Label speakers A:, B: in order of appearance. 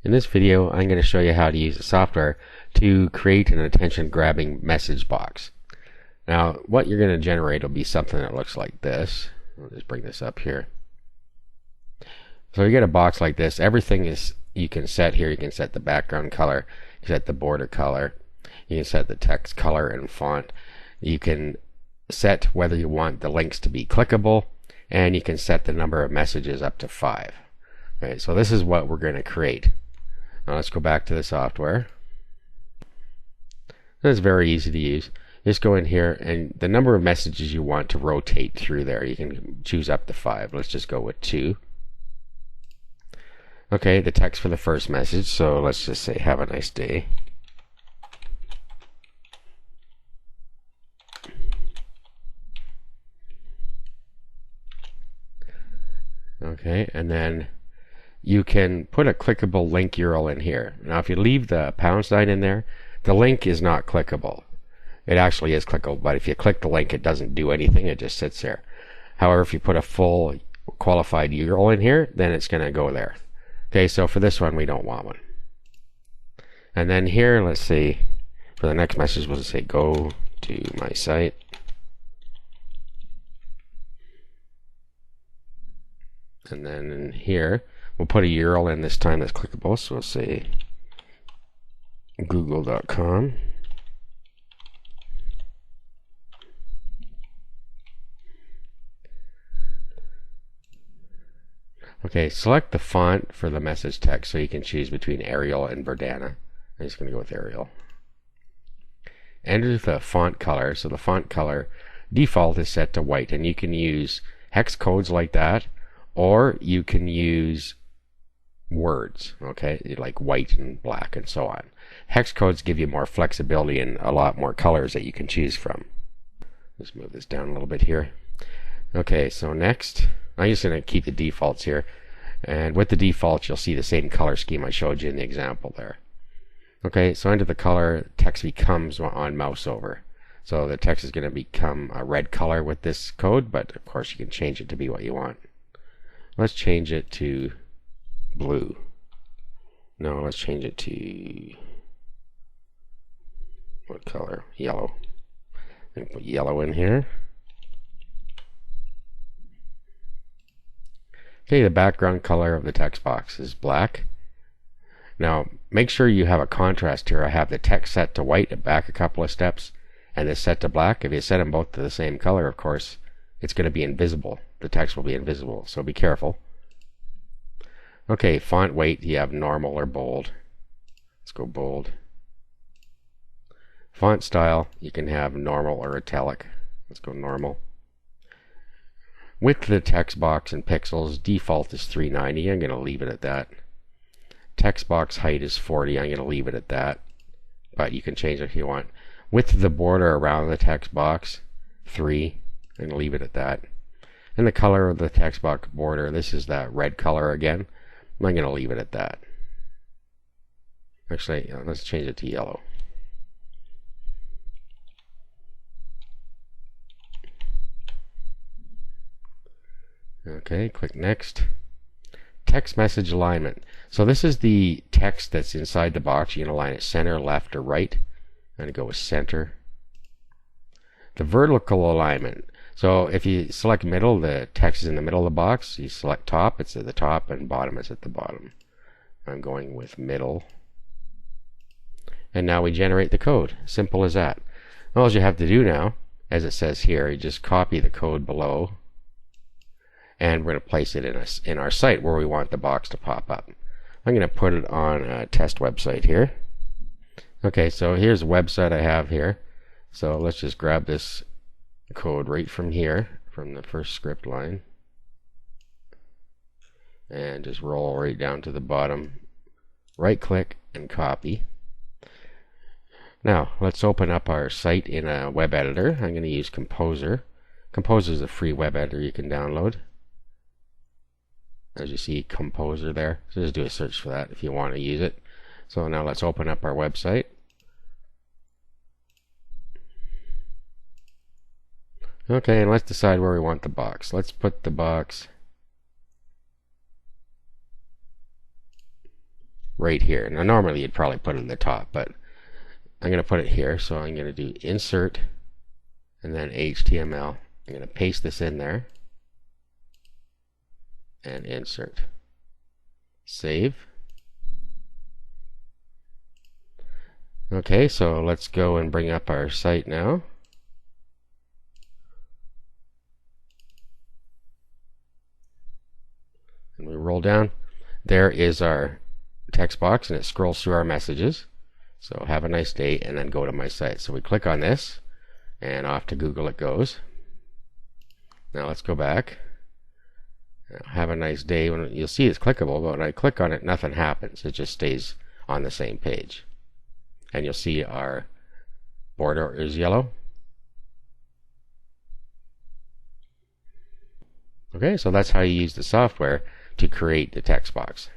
A: In this video, I'm going to show you how to use the software to create an attention-grabbing message box. Now, what you're going to generate will be something that looks like this. I'll just bring this up here. So you get a box like this. Everything is you can set here. You can set the background color, you can set the border color, you can set the text color and font. You can set whether you want the links to be clickable, and you can set the number of messages up to 5. Okay, so this is what we're going to create. Now let's go back to the software. It's very easy to use. Just go in here, and the number of messages you want to rotate through there, you can choose up to 5. Let's just go with 2. Okay, the text for the first message, so let's just say have a nice day. Okay, and then you can put a clickable link URL in here. Now if you leave the pound sign in there, the link is not clickable. It actually is clickable, but if you click the link, it doesn't do anything, it just sits there. However, if you put a full qualified URL in here, then it's going to go there. Okay, so for this one, we don't want one. And then here, let's see, for the next message, we'll just say go to my site. And then in here, we'll put a URL in this time that's clickable, so we'll say google.com. Okay, select the font for the message text, so you can choose between Arial and Verdana. I'm just going to go with Arial. Enter the font color, so the font color default is set to white, and you can use hex codes like that, or you can use words, okay, like white and black and so on. Hex codes give you more flexibility and a lot more colors that you can choose from. Let's move this down a little bit here. Okay, so next, I'm just going to keep the defaults here, and with the defaults you'll see the same color scheme I showed you in the example there. Okay, so under the color, text becomes on mouse over. So the text is going to become a red color with this code, but of course you can change it to be what you want. Let's change it to blue. No, let's change it to what color? Yellow. And put yellow in here. Okay, the background color of the text box is black. Now, make sure you have a contrast here. I have the text set to white back a couple of steps, and this set to black. If you set them both to the same color, of course, it's going to be invisible. The text will be invisible, so be careful. Okay, font weight, you have normal or bold. Let's go bold. Font style, you can have normal or italic. Let's go normal. With the text box and pixels, default is 390. I'm going to leave it at that. Text box height is 40. I'm going to leave it at that, but you can change it if you want. With the border around the text box, 3. I'm going to leave it at that. And the color of the text box border, this is that red color again. I'm going to leave it at that. Actually, let's change it to yellow. Okay, click next. Text message alignment. So this is the text that's inside the box. You can align it center, left, or right. I'm going to go with center. The vertical alignment. So if you select middle, the text is in the middle of the box. You select top, it's at the top, and bottom, it's at the bottom. I'm going with middle. And now we generate the code. Simple as that. All you have to do now, as it says here, you just copy the code below, and we're going to place it in our site where we want the box to pop up. I'm going to put it on a test website here. Okay, so here's a website I have here. So let's just grab this code right from here, from the first script line, and just roll right down to the bottom. Right click and copy. Now let's open up our site in a web editor. I'm going to use Composer. Composer is a free web editor you can download. As you see, Composer there. So just do a search for that if you want to use it. So now let's open up our website. Okay, and let's decide where we want the box. Let's put the box right here. Now normally you'd probably put it in the top, but I'm going to put it here. So I'm going to do insert and then HTML. I'm going to paste this in there and insert. Save. Okay, so let's go and bring up our site now. And we roll down. There is our text box, and it scrolls through our messages. So have a nice day, and then go to my site. So we click on this, and off to Google it goes. Now let's go back. Have a nice day. You'll see it's clickable, but when I click on it, nothing happens. It just stays on the same page. And you'll see our border is yellow. Okay, so that's how you use the software to create the text box.